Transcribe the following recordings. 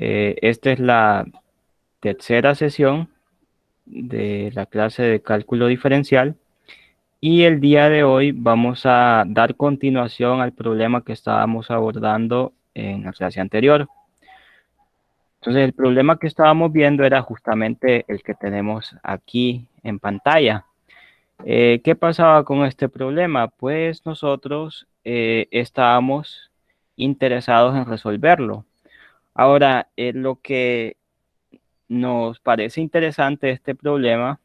Esta es la tercera sesión de la clase de cálculo diferencial y el día de hoy vamos a dar continuación al problema que estábamos abordando en la clase anterior. Entonces, el problema que estábamos viendo era justamente el que tenemos aquí en pantalla. ¿Qué pasaba con este problema? Pues nosotros estábamos interesados en resolverlo. Ahora, lo que nos parece interesante de este problema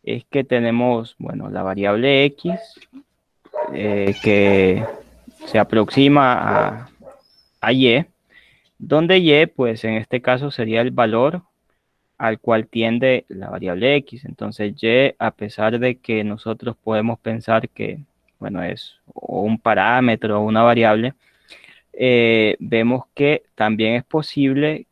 es que tenemos, bueno, la variable x que se aproxima a y, donde y, pues en este caso sería el valor al cual tiende la variable x. Entonces y, a pesar de que nosotros podemos pensar que, bueno, es un parámetro o una variable, vemos que también es posible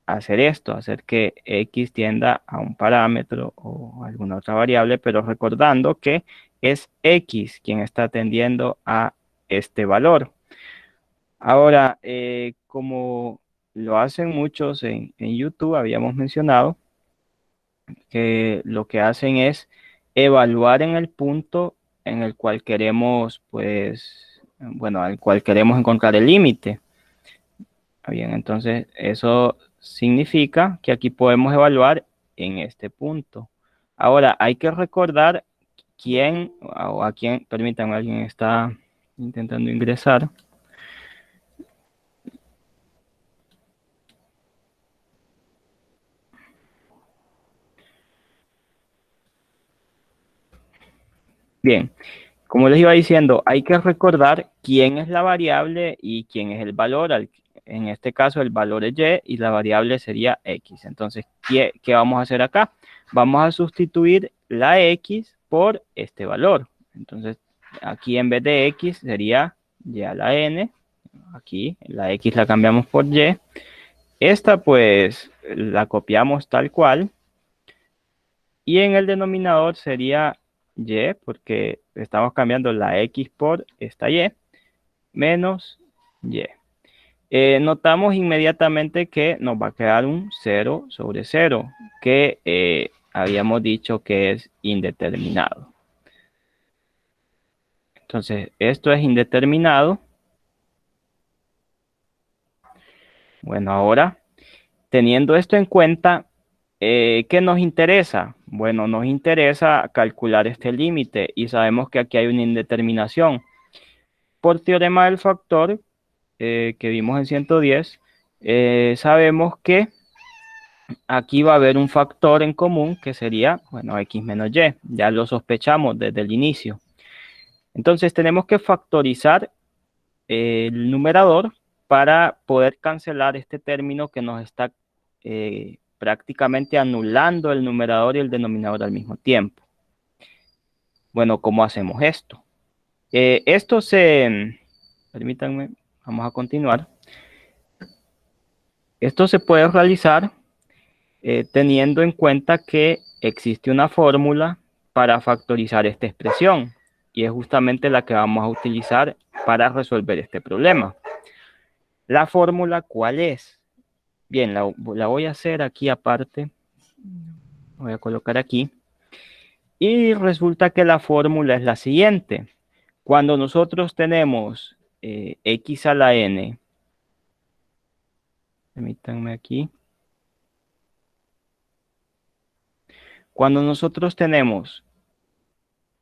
hacer esto, hacer que x tienda a un parámetro o alguna otra variable, pero recordando que es x quien está tendiendo a este valor. Ahora, como lo hacen muchos en YouTube, habíamos mencionado que lo que hacen es evaluar en el punto en el cual queremos, pues, bueno, al cual queremos encontrar el límite. Bien, entonces eso significa que aquí podemos evaluar en este punto. Ahora, hay que recordar quién o a quién, permítanme, alguien está intentando ingresar. Bien, como les iba diciendo, hay que recordar quién es la variable y quién es el valor. En este caso, el valor es y la variable sería x. Entonces, ¿qué vamos a hacer acá? Vamos a sustituir la x por este valor. Entonces, aquí en vez de x sería y a la n. Aquí la x la cambiamos por y. Esta pues la copiamos tal cual. Y en el denominador sería y, porque estamos cambiando la x por esta y, menos y. Notamos inmediatamente que nos va a quedar un 0 sobre 0, que habíamos dicho que es indeterminado. Entonces, esto es indeterminado. Bueno, ahora, teniendo esto en cuenta, ¿qué nos interesa? Bueno, nos interesa calcular este límite y sabemos que aquí hay una indeterminación. Por teorema del factor que vimos en 110, sabemos que aquí va a haber un factor en común que sería, bueno, x menos y. Ya lo sospechamos desde el inicio. Entonces tenemos que factorizar el numerador para poder cancelar este término que nos está prácticamente anulando el numerador y el denominador al mismo tiempo. Bueno, ¿cómo hacemos esto? Permítanme, vamos a continuar. Esto se puede realizar teniendo en cuenta que existe una fórmula para factorizar esta expresión y es justamente la que vamos a utilizar para resolver este problema. ¿La fórmula cuál es? Bien, la voy a hacer aquí aparte. Voy a colocar aquí. Y resulta que la fórmula es la siguiente. Cuando nosotros tenemos x a la n, permítanme aquí. Cuando nosotros tenemos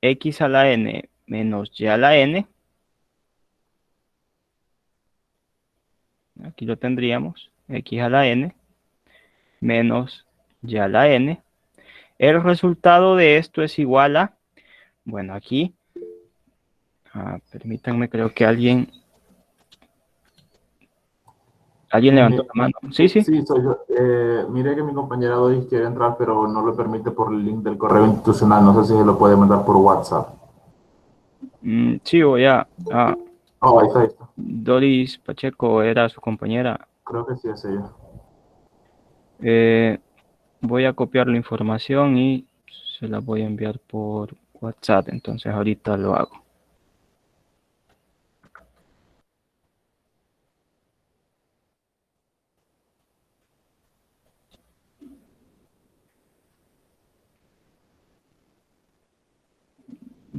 x a la n menos y a la n, aquí lo tendríamos, x a la n menos y a la n. El resultado de esto es igual a, bueno, aquí, permítanme, creo que alguien levantó la mano. Sí, sí. Sí, soy yo. Mire que mi compañera Doris quiere entrar, pero no lo permite por el link del correo institucional. No sé si se lo puede mandar por WhatsApp. Sí, voy Oh, ahí está, ahí está. Doris Pacheco era su compañera. Creo que sí es ella. Eh, Voy a copiar la información y se la voy a enviar por WhatsApp. Entonces ahorita lo hago.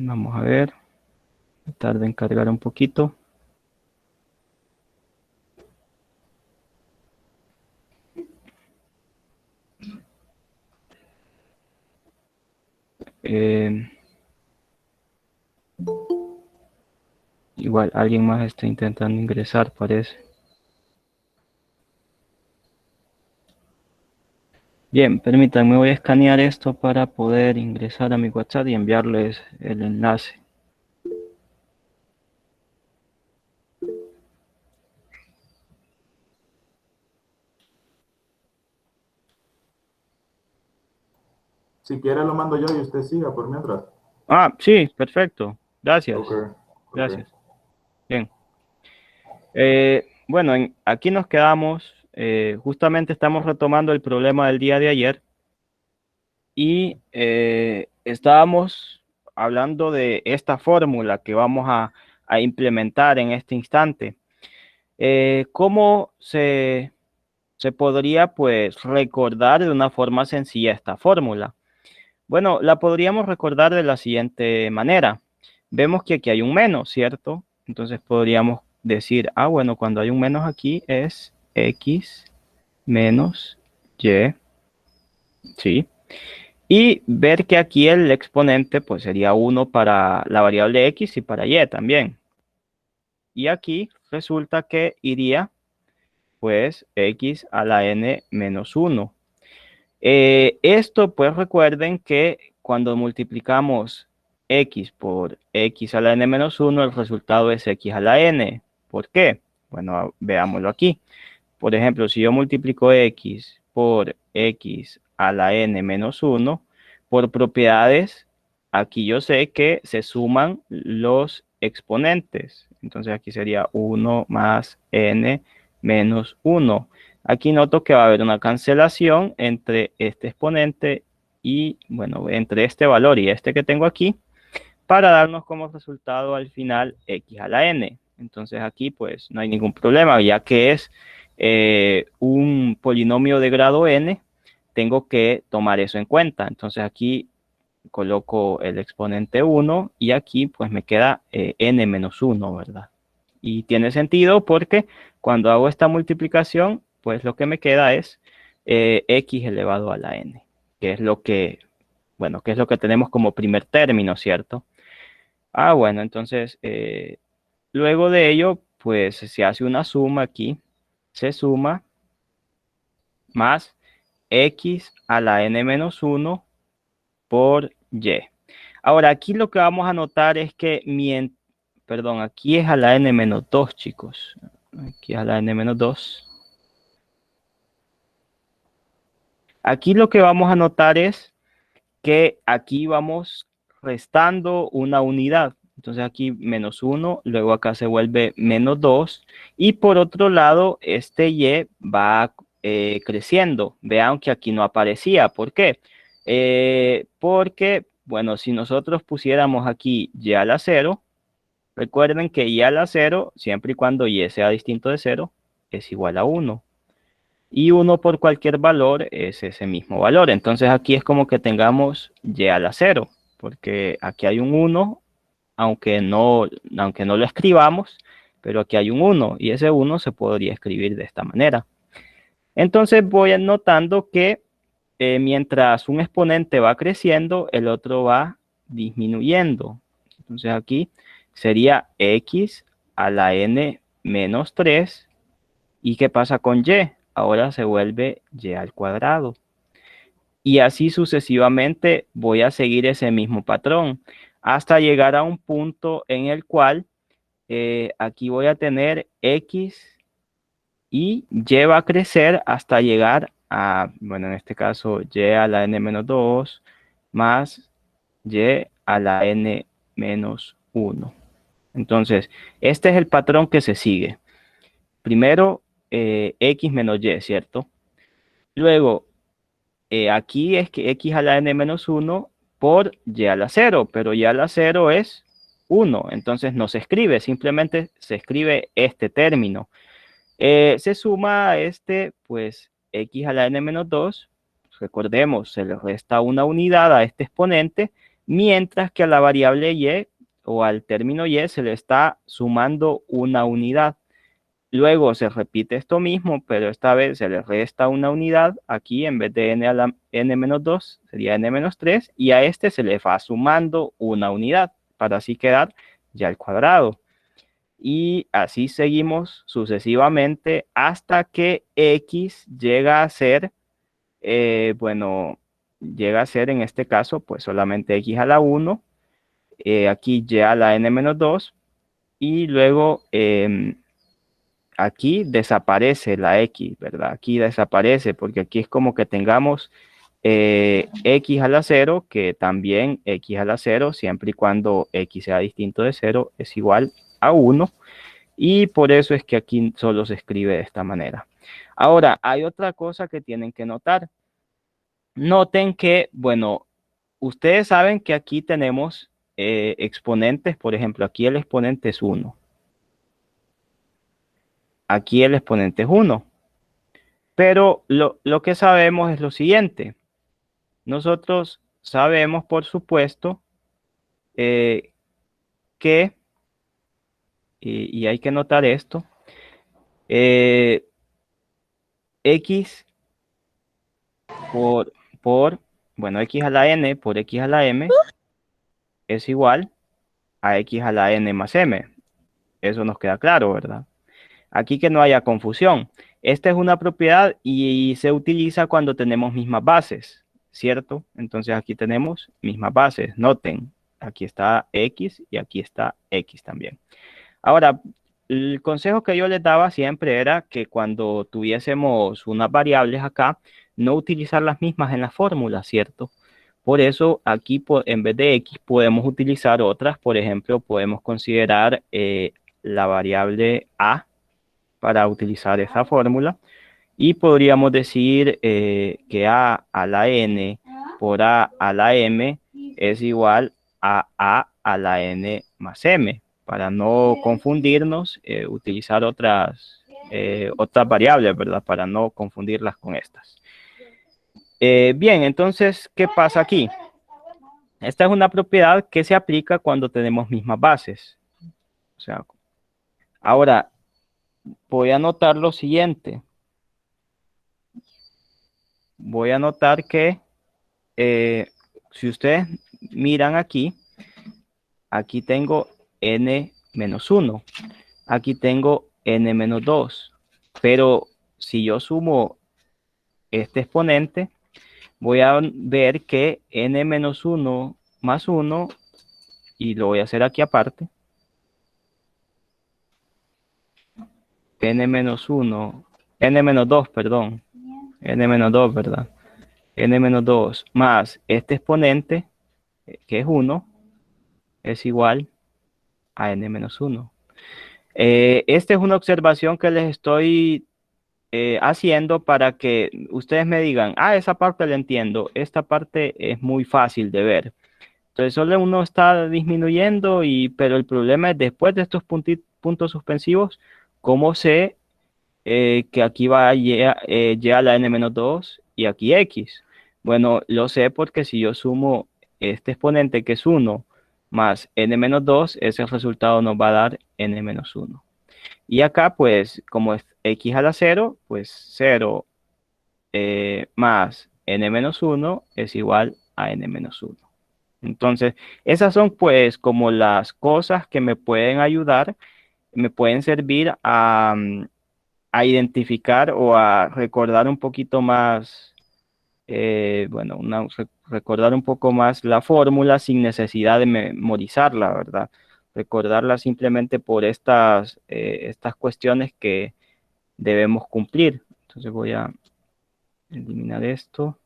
Vamos a ver. Tarda en cargar un poquito. Eh, igual alguien más está intentando ingresar, parece. Bien, permítanme, voy a escanear esto para poder ingresar a mi WhatsApp y enviarles el enlace. Si quiere lo mando yo y usted siga por mientras. Ah, sí, perfecto. Gracias. Ok, ok. Gracias. Bien. Bueno, aquí nos quedamos. Justamente estamos retomando el problema del día de ayer y estábamos hablando de esta fórmula que vamos a implementar en este instante. ¿Cómo se podría pues recordar de una forma sencilla esta fórmula? Bueno, la podríamos recordar de la siguiente manera. Vemos que aquí hay un menos, ¿cierto? Entonces podríamos decir, ah, bueno, cuando hay un menos aquí es x menos y, ¿sí? Y ver que aquí el exponente pues sería 1 para la variable x y para y también. Y aquí resulta que iría pues x a la n menos 1. Esto pues recuerden que cuando multiplicamos x por x a la n menos 1, el resultado es x a la n. ¿Por qué? Bueno, veámoslo aquí. Por ejemplo, si yo multiplico x por x a la n menos 1, por propiedades, aquí yo sé que se suman los exponentes. Entonces aquí sería 1 más n menos 1. Aquí noto que va a haber una cancelación entre este exponente y, bueno, entre este valor y este que tengo aquí, para darnos como resultado al final x a la n. Entonces aquí pues no hay ningún problema, ya que es un polinomio de grado n, tengo que tomar eso en cuenta. Entonces aquí coloco el exponente 1 y aquí pues me queda n menos 1, ¿verdad? Y tiene sentido porque cuando hago esta multiplicación, pues lo que me queda es x elevado a la n, que es lo que, bueno, que es lo que tenemos como primer término, ¿cierto? Ah, bueno, entonces, luego de ello, pues se hace una suma aquí. Se suma más x a la n menos 1 por y. Ahora, aquí lo que vamos a notar es que, perdón, aquí es a la n menos 2, chicos. Aquí es a la n menos 2. Aquí lo que vamos a notar es que aquí vamos restando una unidad. Entonces aquí menos 1, luego acá se vuelve menos 2. Y por otro lado, este y va creciendo. Vean que aquí no aparecía. ¿Por qué? Porque, bueno, si nosotros pusiéramos aquí y a la 0, recuerden que y a la 0, siempre y cuando y sea distinto de 0, es igual a 1. Y 1 por cualquier valor es ese mismo valor. Entonces aquí es como que tengamos y a la 0, porque aquí hay un 1, aunque no lo escribamos, pero aquí hay un 1 y ese 1 se podría escribir de esta manera. Entonces voy anotando que mientras un exponente va creciendo, el otro va disminuyendo. Entonces aquí sería x a la n menos 3. ¿Y qué pasa con y? Ahora se vuelve y al cuadrado. Y así sucesivamente voy a seguir ese mismo patrón hasta llegar a un punto en el cual aquí voy a tener x y y va a crecer hasta llegar a, bueno, en este caso y a la n menos 2 más y a la n menos 1. Entonces, este es el patrón que se sigue. Primero, x menos y, ¿cierto? Luego, aquí es que x a la n menos 1 por y a la 0, pero y a la 0 es 1, entonces no se escribe, simplemente se escribe este término. Se suma a este, pues, x a la n menos 2, recordemos, se le resta una unidad a este exponente, mientras que a la variable y o al término y se le está sumando una unidad. Luego se repite esto mismo, pero esta vez se le resta una unidad. Aquí en vez de n a la n-2 sería n-3 y a este se le va sumando una unidad para así quedar ya el cuadrado. Y así seguimos sucesivamente hasta que x llega a ser, bueno, llega a ser en este caso pues solamente x a la 1, aquí y a la n-2 y luego aquí desaparece la x, ¿verdad? Aquí desaparece porque aquí es como que tengamos x a la 0, que también x a la 0, siempre y cuando x sea distinto de 0, es igual a 1. Y por eso es que aquí solo se escribe de esta manera. Ahora, hay otra cosa que tienen que notar. Noten que, bueno, ustedes saben que aquí tenemos exponentes, por ejemplo, aquí el exponente es 1. Aquí el exponente es 1. Pero lo que sabemos es lo siguiente. Nosotros sabemos, por supuesto, eh, que, y hay que notar esto, eh, x por, bueno, x a la n por x a la m es igual a x a la n más m. Eso nos queda claro, ¿verdad? Aquí que no haya confusión. Esta es una propiedad y se utiliza cuando tenemos mismas bases, ¿cierto? Entonces aquí tenemos mismas bases. Noten, aquí está x y aquí está x también. Ahora, el consejo que yo les daba siempre era que cuando tuviésemos unas variables acá, no utilizar las mismas en la fórmula, ¿cierto? Por eso aquí en vez de x podemos utilizar otras. Por ejemplo, podemos considerar la variable a para utilizar esa fórmula. Y podríamos decir que a la n por a la m es igual a la n más m. Para no confundirnos, utilizar otras variables, ¿verdad? Para no confundirlas con estas. Bien, entonces, ¿qué pasa aquí? Esta es una propiedad que se aplica cuando tenemos mismas bases. O sea, ahora voy a notar lo siguiente. Voy a notar que si ustedes miran aquí, aquí tengo n-1, aquí tengo n-2, pero si yo sumo este exponente, voy a ver que n-1 más 1, y lo voy a hacer aquí aparte, n-1, n-2, perdón, n-2, ¿verdad? n-2 más este exponente, que es 1, es igual a n-1. Esta es una observación que les estoy haciendo para que ustedes me digan, ah, esa parte la entiendo, esta parte es muy fácil de ver. Entonces solo uno está disminuyendo, pero el problema es después de estos puntos suspensivos, ¿cómo sé que aquí va y a la n-2 y aquí x? Bueno, lo sé porque si yo sumo este exponente que es 1 más n-2, ese resultado nos va a dar n-1. Y acá, pues, como es x a la 0, pues 0 más n-1 es igual a n-1. Entonces, esas son, pues, como las cosas que me pueden ayudar, me pueden servir a identificar o a recordar un poquito más, bueno, recordar un poco más la fórmula sin necesidad de memorizarla, ¿verdad? Recordarla simplemente por estas cuestiones que debemos cumplir. Entonces voy a eliminar esto.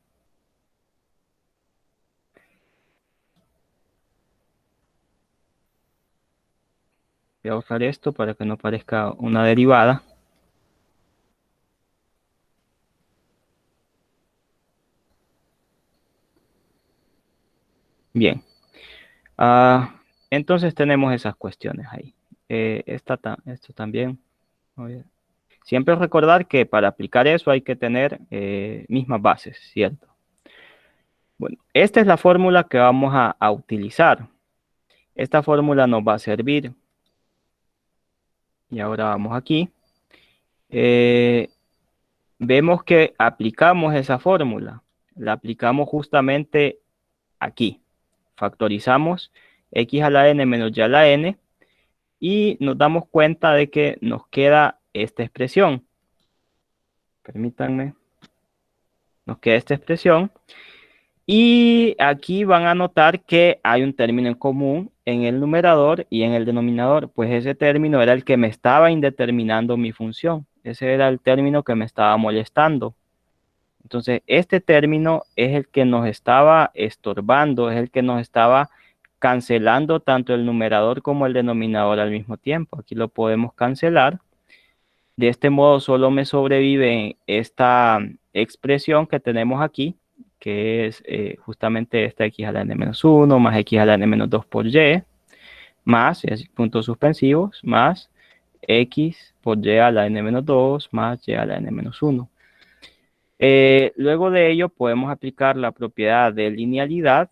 Voy a usar esto para que no parezca una derivada. Bien. Entonces tenemos esas cuestiones ahí. Esto también. Siempre recordar que para aplicar eso hay que tener mismas bases, ¿cierto? Bueno, esta es la fórmula que vamos a utilizar. Esta fórmula nos va a servir. Y ahora vamos aquí. Eh, Vemos que aplicamos esa fórmula. La aplicamos justamente aquí. Factorizamos x a la n menos y a la n y nos damos cuenta de que nos queda esta expresión. Permítanme. Nos queda esta expresión. Y aquí van a notar que hay un término en común en el numerador y en el denominador. Pues ese término era el que me estaba indeterminando mi función. Ese era el término que me estaba molestando. Entonces, este término es el que nos estaba estorbando, es el que nos estaba cancelando tanto el numerador como el denominador al mismo tiempo. Aquí lo podemos cancelar. De este modo solo me sobrevive esta expresión que tenemos aquí, que es justamente esta x a la n-1 más x a la n-2 por y, más, puntos suspensivos, más x por y a la n-2 más y a la n-1. Luego de ello podemos aplicar la propiedad de linealidad,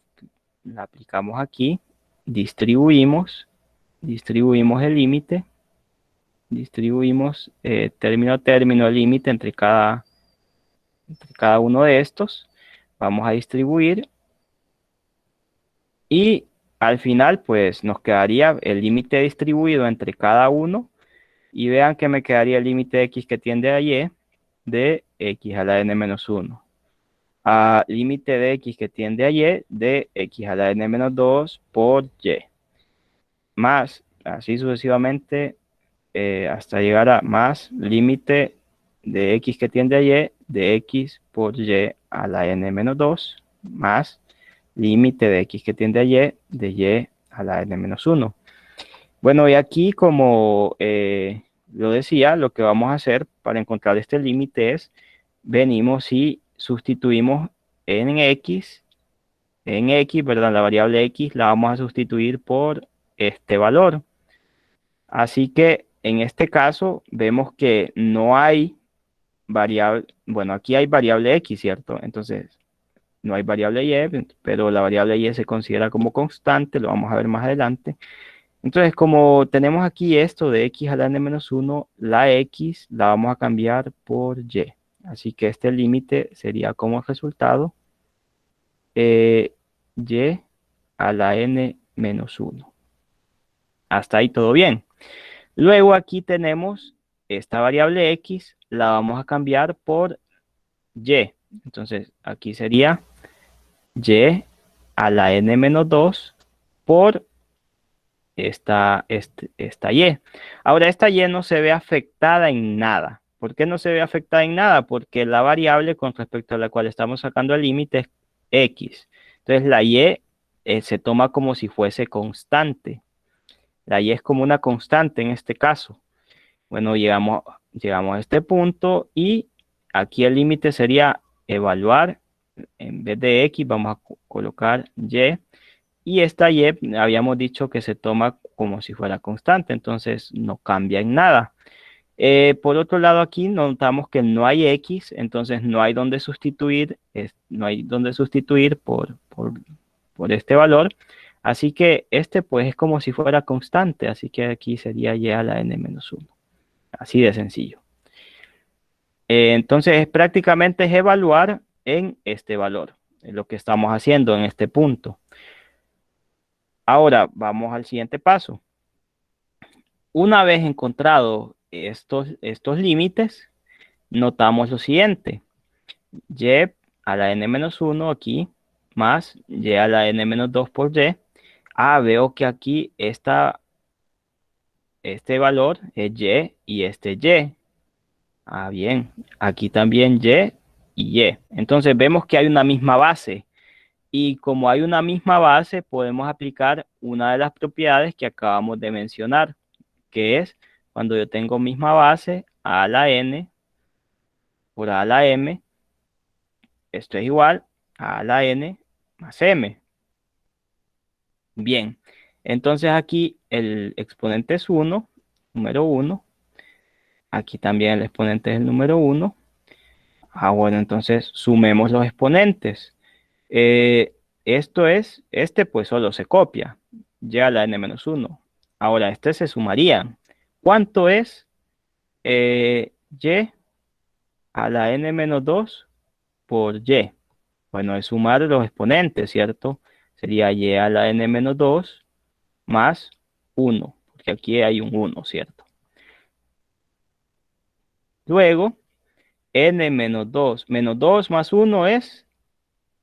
la aplicamos aquí, distribuimos el límite, distribuimos término a término el límite entre cada uno de estos, vamos a distribuir y al final pues nos quedaría el límite distribuido entre cada uno y vean que me quedaría el límite de x que tiende a y de x a la n-1. A límite de x que tiende a y de x a la n-2 por y. Más, así sucesivamente, hasta llegar a más límite de x que tiende a y de x por y a la n-2 más límite de x que tiende a y de y a la n-1. Bueno, y aquí como lo decía, lo que vamos a hacer para encontrar este límite es venimos y sustituimos en x, ¿verdad? La variable x la vamos a sustituir por este valor. Así que en este caso vemos que no hay variable, bueno, aquí hay variable x, ¿cierto? Entonces, no hay variable y, pero la variable y se considera como constante, lo vamos a ver más adelante. Entonces, como tenemos aquí esto de x a la n-1, la x la vamos a cambiar por y. Así que este límite sería como resultado y a la n-1. Hasta ahí todo bien. Luego aquí tenemos esta variable x, la vamos a cambiar por y. Entonces aquí sería y a la n-2 por esta y. Ahora esta y no se ve afectada en nada. ¿Por qué no se ve afectada en nada? Porque la variable con respecto a la cual estamos sacando el límite es x. Entonces la y se toma como si fuese constante. La y es como una constante en este caso. Bueno, llegamos a este punto y aquí el límite sería evaluar. En vez de x vamos a colocar y. Y esta y habíamos dicho que se toma como si fuera constante, entonces no cambia en nada. Por otro lado aquí notamos que no hay x, entonces no hay donde sustituir, no hay donde sustituir por este valor. Así que este pues es como si fuera constante, así que aquí sería y a la n-1. Así de sencillo. Entonces prácticamente es evaluar en este valor, es lo que estamos haciendo en este punto. Ahora vamos al siguiente paso. Una vez encontrados estos límites, notamos lo siguiente. Y a la n-1 aquí, más y a la n-2 por y. Veo que aquí este valor es y este y. Bien, aquí también y y. Entonces vemos que hay una misma base. Y como hay una misma base, podemos aplicar una de las propiedades que acabamos de mencionar, que es cuando yo tengo misma base a la n por a la m, esto es igual a la n más m. Bien, entonces aquí el exponente es 1, número 1. Aquí también el exponente es el número 1. Bueno, entonces sumemos los exponentes. Eh, Esto es, este pues solo se copia, y a la n-1. Ahora, este se sumaría. ¿Cuánto es y a la n-2 por y? Bueno, es sumar los exponentes, ¿cierto? Sería y a la n-2 más 1, porque aquí hay un 1, ¿cierto? Luego, n-2, menos 2 más 1 es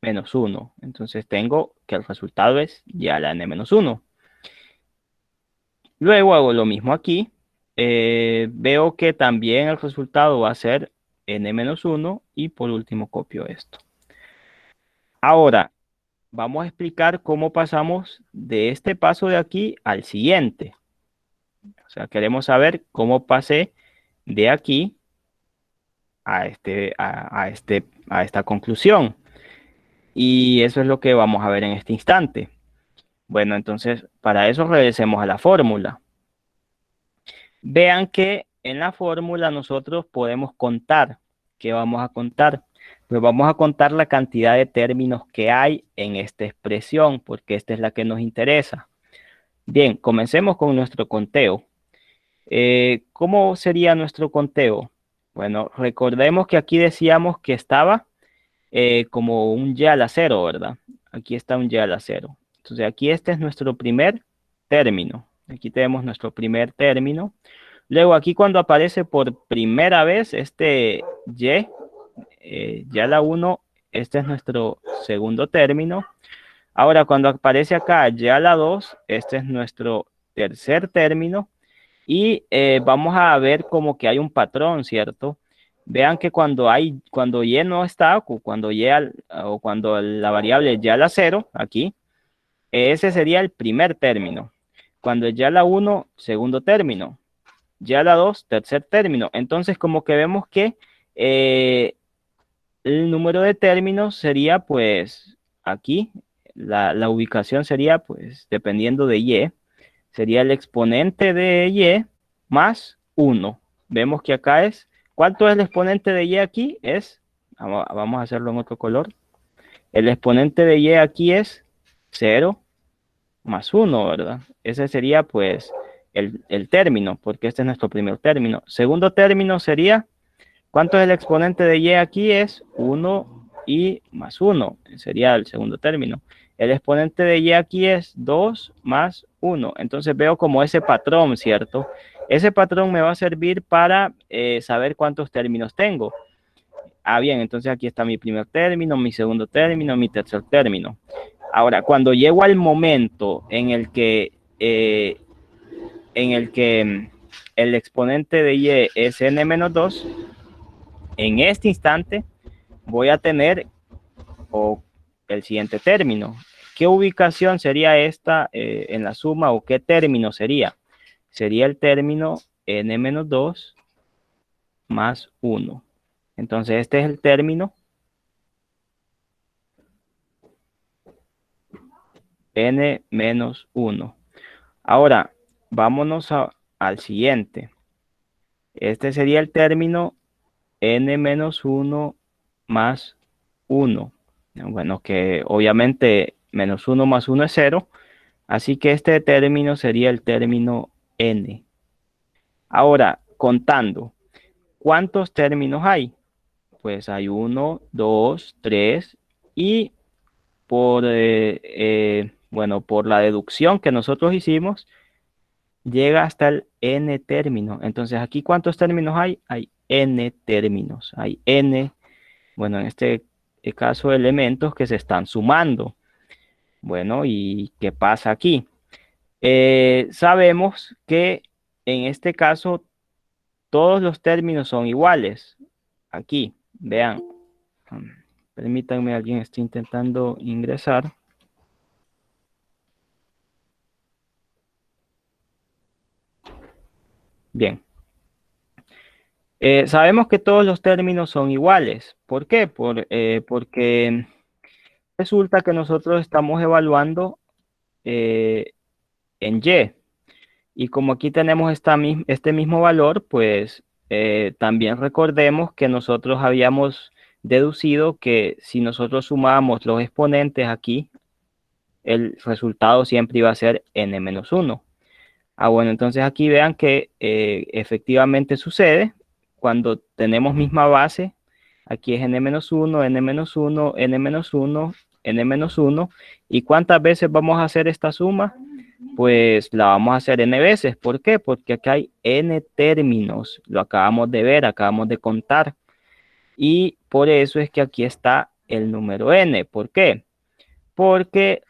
menos 1. Entonces tengo que el resultado es y a la n-1. Luego hago lo mismo aquí. Veo que también el resultado va a ser n-1 y por último copio esto. Ahora, vamos a explicar cómo pasamos de este paso de aquí al siguiente. O sea, queremos saber cómo pasé de aquí a esta conclusión. Y eso es lo que vamos a ver en este instante. Bueno, entonces, para eso regresemos a la fórmula. Vean que en la fórmula nosotros podemos contar. ¿Qué vamos a contar? Pues vamos a contar la cantidad de términos que hay en esta expresión, porque esta es la que nos interesa. Bien, comencemos con nuestro conteo. ¿Cómo sería nuestro conteo? Bueno, recordemos que aquí decíamos que estaba como un y a la 0, ¿verdad? Aquí está un y a la 0. Entonces aquí este es nuestro primer término. Aquí tenemos nuestro primer término. Luego aquí cuando aparece por primera vez este y, y a la 1, este es nuestro segundo término. Ahora cuando aparece acá y a la 2, este es nuestro tercer término. Y vamos a ver como que hay un patrón, ¿cierto? Vean que cuando y no está, o o cuando la variable y a la 0, aquí, ese sería el primer término. Cuando y a la 1, segundo término. Y a la 2, tercer término. Entonces, como que vemos que el número de términos sería, pues, aquí, la ubicación sería, pues, dependiendo de y, sería el exponente de y más 1. Vemos que acá es, ¿cuánto es el exponente de y aquí? Vamos a hacerlo en otro color. El exponente de y aquí es 0 más 1, ¿verdad? Ese sería pues el término, porque este es nuestro primer término. Segundo término sería, ¿cuánto es el exponente de y aquí? Es 1 y más 1, sería el segundo término. El exponente de y aquí es 2 más 1. Entonces veo como ese patrón, ¿cierto? Ese patrón me va a servir para saber cuántos términos tengo. Ah, bien, entonces aquí está mi primer término, mi segundo término, mi tercer término. Ahora, cuando llego al momento en el que el exponente de y es n-2, en este instante voy a tener el siguiente término. ¿Qué ubicación sería esta en la suma o qué término sería? Sería el término n-2 más 1. Entonces este es el término n-1. Ahora, vámonos al siguiente. Este sería el término n-1 más 1. Bueno, que obviamente menos 1 más 1 es 0. Así que este término sería el término n. Ahora, contando, ¿cuántos términos hay? Pues hay 1, 2, 3 y bueno, por la deducción que nosotros hicimos, llega hasta el n término. Entonces, ¿aquí cuántos términos hay? Hay n términos. Hay n, bueno, en este caso, elementos que se están sumando. Bueno, ¿y qué pasa aquí? Sabemos que en este caso todos los términos son iguales. Aquí, vean. Permítanme, alguien está intentando ingresar. Bien. Sabemos que todos los términos son iguales. ¿Por qué? Porque resulta que nosotros estamos evaluando en y. Y como aquí tenemos este mismo valor, pues también recordemos que nosotros habíamos deducido que si nosotros sumábamos los exponentes aquí, el resultado siempre iba a ser n-1. Bueno, entonces aquí vean que efectivamente sucede cuando tenemos misma base. Aquí es n-1, n-1, n-1, n-1. ¿Y cuántas veces vamos a hacer esta suma? Pues la vamos a hacer n veces. ¿Por qué? Porque aquí hay n términos. Lo acabamos de ver, acabamos de contar. Y por eso es que aquí está el número n. ¿Por qué? Porque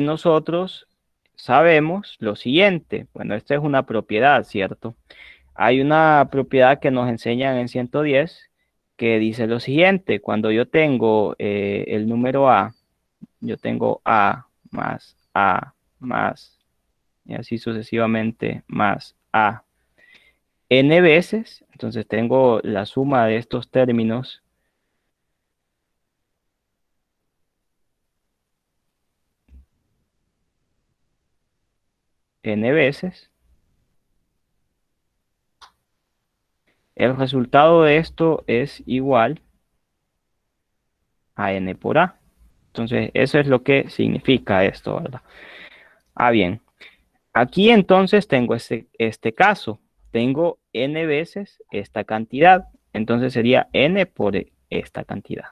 nosotros sabemos lo siguiente. Bueno, esta es una propiedad, ¿cierto? Hay una propiedad que nos enseñan en 110 que dice lo siguiente. Cuando yo tengo el número a, yo tengo a más, y así sucesivamente, más a n veces. Entonces tengo la suma de estos términos n veces. El resultado de esto es igual a n por a. Entonces, eso es lo que significa esto, ¿verdad? Bien. Aquí entonces tengo este caso. Tengo n veces esta cantidad. Entonces sería n por esta cantidad.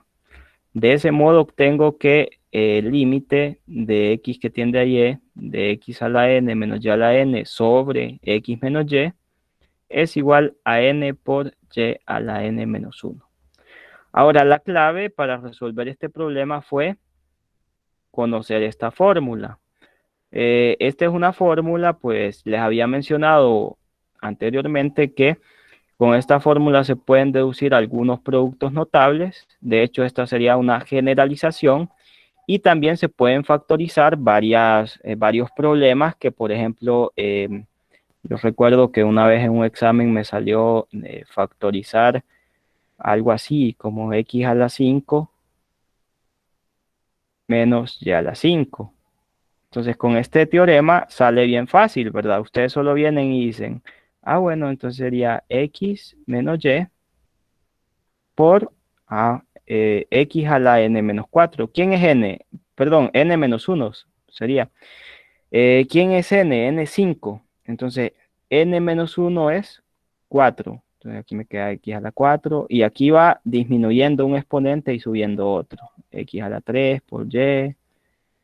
De ese modo obtengo que el límite de x que tiende a y, de x a la n menos y a la n sobre x menos y, es igual a n por y a la n menos 1. Ahora, la clave para resolver este problema fue conocer esta fórmula. Esta es una fórmula, pues les había mencionado anteriormente que con esta fórmula se pueden deducir algunos productos notables. De hecho, esta sería una generalización y también se pueden factorizar varios problemas que, por ejemplo, yo recuerdo que una vez en un examen me salió factorizar algo así como x a la 5 menos y a la 5. Entonces, con este teorema sale bien fácil, ¿verdad? Ustedes solo vienen y dicen, bueno, entonces sería x menos y por x a la n menos 4. ¿Quién es n? Perdón, n menos 1 sería. ¿Quién es n? N5. Entonces, n menos 1 es 4. Entonces, aquí me queda x a la 4. Y aquí va disminuyendo un exponente y subiendo otro. X a la 3 por y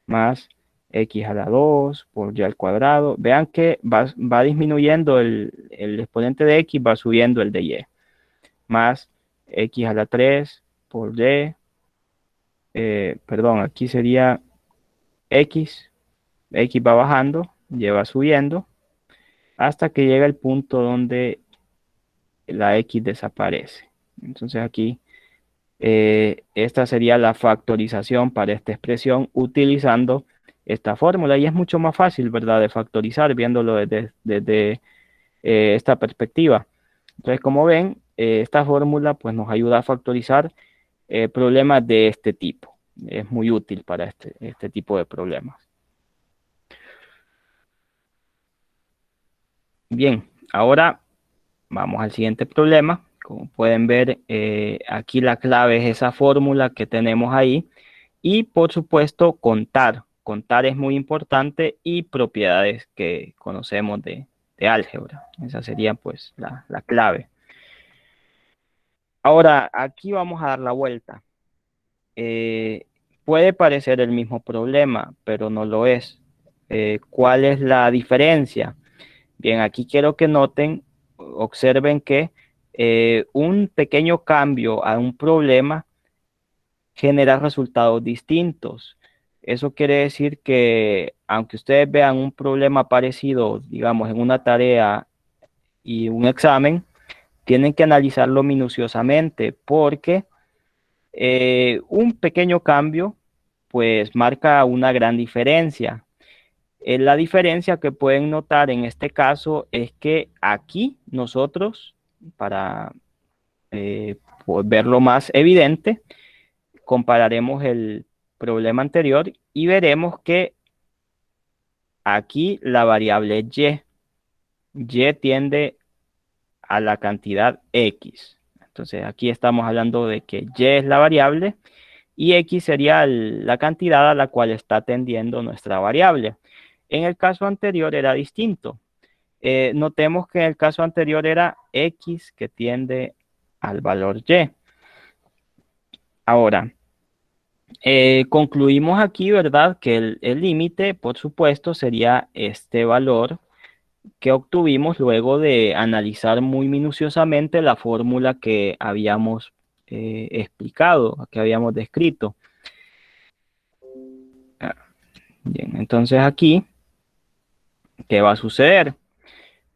más x a la 2 por y al cuadrado. Vean que va disminuyendo el exponente de x, va subiendo el de y. Más x a la 3 por y. Perdón, aquí sería x. X va bajando, y va subiendo, hasta que llega el punto donde la x desaparece. Entonces aquí esta sería la factorización para esta expresión utilizando esta fórmula y es mucho más fácil, ¿verdad?, de factorizar viéndolo desde esta perspectiva. Entonces, como ven, esta fórmula pues nos ayuda a factorizar problemas de este tipo. Es muy útil para este tipo de problemas. Bien, ahora vamos al siguiente problema. Como pueden ver, aquí la clave es esa fórmula que tenemos ahí. Y por supuesto, contar. Contar es muy importante y propiedades que conocemos de álgebra. Esa sería pues la clave. Ahora, aquí vamos a dar la vuelta. Puede parecer el mismo problema, pero no lo es. ¿Cuál es la diferencia? Bien, aquí quiero que noten, observen que un pequeño cambio a un problema genera resultados distintos. Eso quiere decir que aunque ustedes vean un problema parecido, digamos, en una tarea y un examen, tienen que analizarlo minuciosamente porque un pequeño cambio pues marca una gran diferencia. La diferencia que pueden notar en este caso es que aquí nosotros, para verlo más evidente, compararemos el problema anterior y veremos que aquí la variable y tiende a la cantidad x. Entonces aquí estamos hablando de que y es la variable y x sería la cantidad a la cual está tendiendo nuestra variable. En el caso anterior era distinto. Notemos que en el caso anterior era x que tiende al valor y. Ahora, concluimos aquí, ¿verdad? Que el límite, por supuesto, sería este valor que obtuvimos luego de analizar muy minuciosamente la fórmula que habíamos explicado, que habíamos descrito. Ah, bien, entonces aquí, ¿qué va a suceder?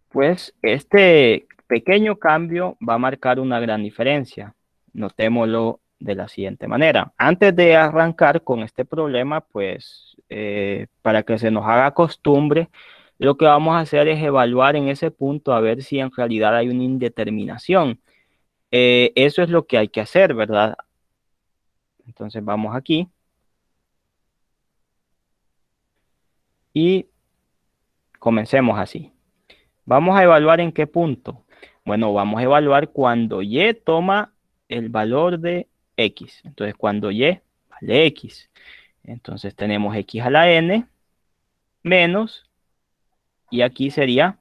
Pues este pequeño cambio va a marcar una gran diferencia. Notémoslo de la siguiente manera. Antes de arrancar con este problema, pues para que se nos haga costumbre, lo que vamos a hacer es evaluar en ese punto a ver si en realidad hay una indeterminación. Eso es lo que hay que hacer, ¿verdad? Entonces vamos aquí y comencemos así. Vamos a evaluar en qué punto. Bueno, vamos a evaluar cuando y toma el valor de x. Entonces, cuando y vale x. Entonces, tenemos x a la n menos, y aquí sería,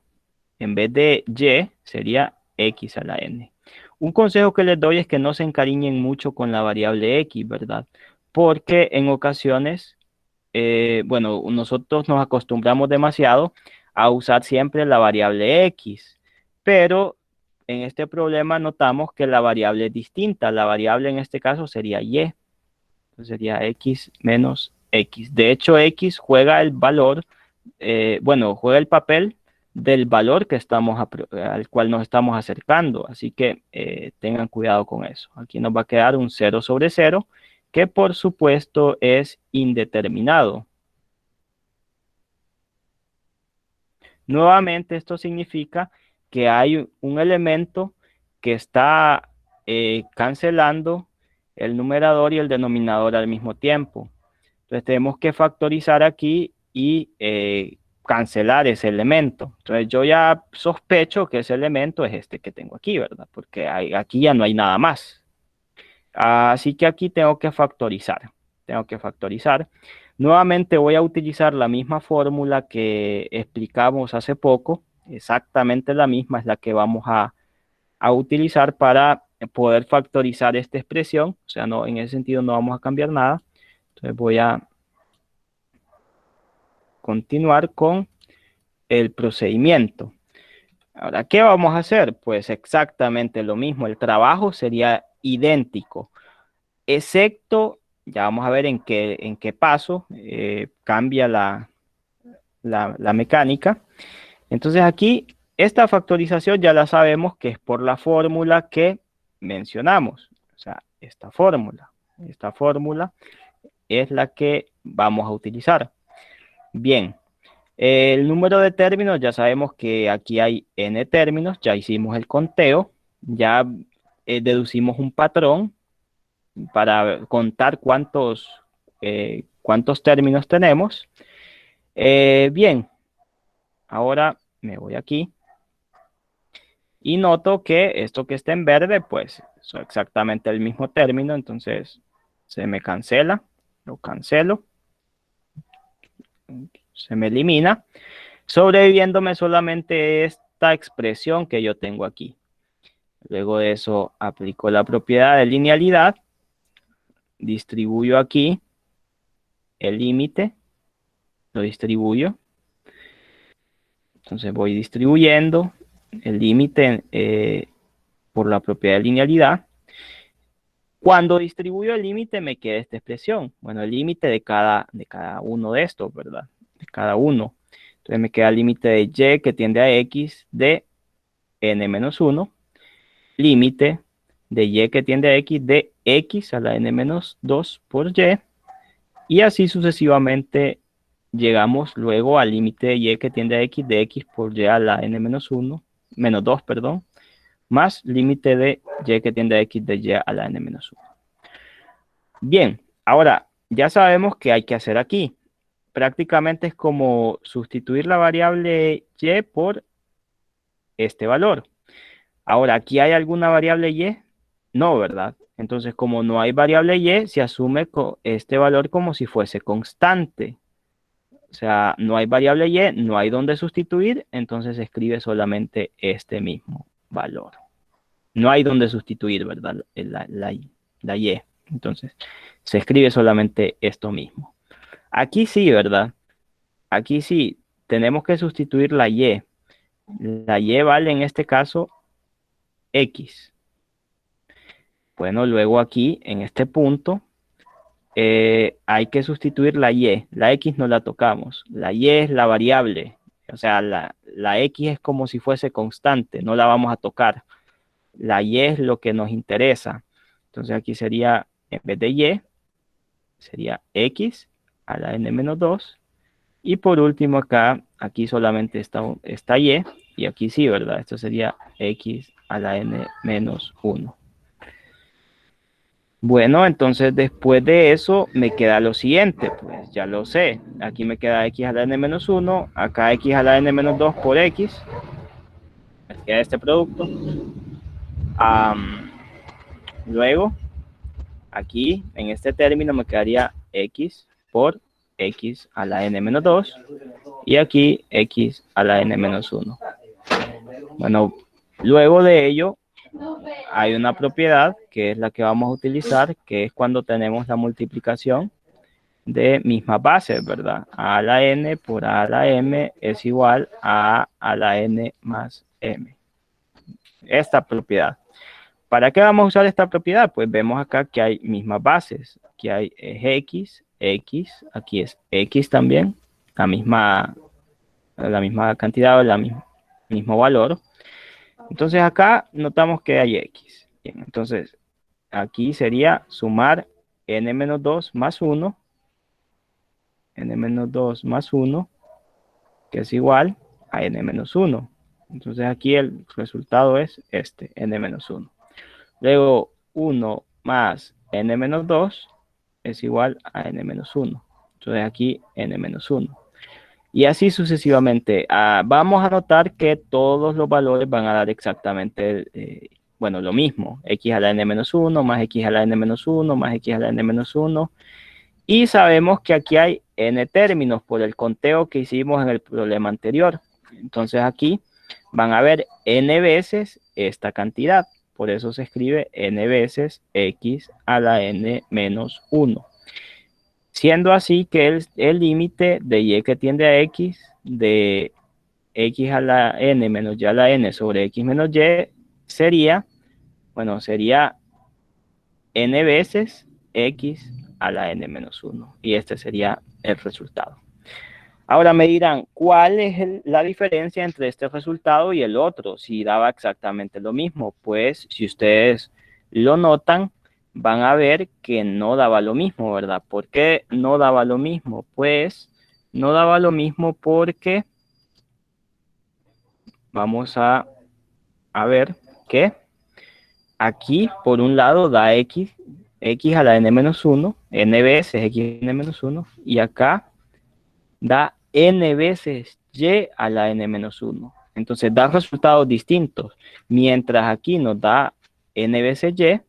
en vez de y, sería x a la n. Un consejo que les doy es que no se encariñen mucho con la variable x, ¿verdad? Porque en ocasiones, bueno, nosotros nos acostumbramos demasiado a usar siempre la variable x, pero en este problema notamos que la variable es distinta. La variable en este caso sería y, entonces sería x menos x. De hecho, x juega el valor, bueno, juega el papel del valor que al cual nos estamos acercando. Así que tengan cuidado con eso. Aquí nos va a quedar un 0 sobre 0, que por supuesto es indeterminado. Nuevamente, esto significa que hay un elemento que está cancelando el numerador y el denominador al mismo tiempo. Entonces tenemos que factorizar aquí y cancelar ese elemento. Entonces yo ya sospecho que ese elemento es este que tengo aquí, ¿verdad? Porque aquí ya no hay nada más. Así que aquí tengo que factorizar. Tengo que factorizar. Nuevamente voy a utilizar la misma fórmula que explicamos hace poco. Exactamente la misma es la que vamos a utilizar para poder factorizar esta expresión. O sea, no, en ese sentido no vamos a cambiar nada. Entonces voy a continuar con el procedimiento. Ahora, ¿qué vamos a hacer? Pues exactamente lo mismo. El trabajo sería idéntico, excepto, ya vamos a ver en qué paso cambia la mecánica. Entonces aquí, esta factorización ya la sabemos que es por la fórmula que mencionamos. O sea, esta fórmula es la que vamos a utilizar. Bien, el número de términos, ya sabemos que aquí hay n términos, ya hicimos el conteo, ya deducimos un patrón para contar cuántos términos tenemos. Bien, ahora me voy aquí y noto que esto que está en verde, pues es exactamente el mismo término, entonces se me cancela, lo cancelo, se me elimina, sobreviviéndome solamente esta expresión que yo tengo aquí. Luego de eso aplico la propiedad de linealidad, distribuyo aquí el límite, lo distribuyo. Entonces voy distribuyendo el límite por la propiedad de linealidad. Cuando distribuyo el límite me queda esta expresión. Bueno, el límite de cada uno de estos, ¿verdad? De cada uno. Entonces me queda el límite de y que tiende a x de n-1, límite de y que tiende a x de x a la n-2 por y así sucesivamente llegamos luego al límite de y que tiende a x de x por y a la n-1, menos 2, perdón, más límite de y que tiende a x de y a la n-1. Bien, ahora ya sabemos qué hay que hacer aquí. Prácticamente es como sustituir la variable y por este valor. Ahora, ¿aquí hay alguna variable y? No, ¿verdad? Entonces, como no hay variable y, se asume este valor como si fuese constante. O sea, no hay variable y, no hay dónde sustituir, entonces se escribe solamente este mismo valor. No hay dónde sustituir, ¿verdad? La y. Entonces, se escribe solamente esto mismo. Aquí sí, ¿verdad? Aquí sí, tenemos que sustituir la y. La y vale en este caso x. Bueno, luego aquí, en este punto, hay que sustituir la y. La x no la tocamos. La y es la variable. O sea, la x es como si fuese constante, no la vamos a tocar. La y es lo que nos interesa. Entonces aquí sería, en vez de y, sería x a la n-2. Y por último acá, aquí solamente está y aquí sí, ¿verdad? Esto sería x a la n-1. Bueno, entonces después de eso me queda lo siguiente, pues ya lo sé. Aquí me queda x a la n-1, acá x a la n-2 por x. Me queda este producto. Luego, aquí en este término me quedaría x por x a la n-2 y aquí x a la n-1. Bueno, luego de ello hay una propiedad que es la que vamos a utilizar, que es cuando tenemos la multiplicación de mismas bases, ¿verdad? A a la n por a la m es igual a la n más m. Esta propiedad. ¿Para qué vamos a usar esta propiedad? Pues vemos acá que hay mismas bases. Aquí hay x, x, aquí es x también, la misma cantidad o el mismo valor. Entonces acá notamos que hay x. Bien, entonces aquí sería sumar n-2 más 1, n-2 más 1, que es igual a n-1. Entonces aquí el resultado es este, n-1. Luego 1 más n-2 es igual a n-1. Entonces aquí n-1. Y así sucesivamente. Vamos a notar que todos los valores van a dar exactamente, bueno, lo mismo. X a la n-1 más x a la n-1 más x a la n-1. Y sabemos que aquí hay n términos por el conteo que hicimos en el problema anterior. Entonces aquí van a haber n veces esta cantidad. Por eso se escribe n veces x a la n-1. Siendo así que el límite de y que tiende a x de x a la n menos y a la n sobre x menos y sería, bueno, sería n veces x a la n-1. Y este sería el resultado. Ahora me dirán, ¿cuál es la diferencia entre este resultado y el otro? Si daba exactamente lo mismo. Pues si ustedes lo notan, van a ver que no daba lo mismo, ¿verdad? ¿Por qué no daba lo mismo? Pues no daba lo mismo porque vamos a ver que aquí por un lado da x a la n-1, n veces x a la n-1, y acá da n veces y a la n-1. Entonces da resultados distintos. Mientras aquí nos da n veces y,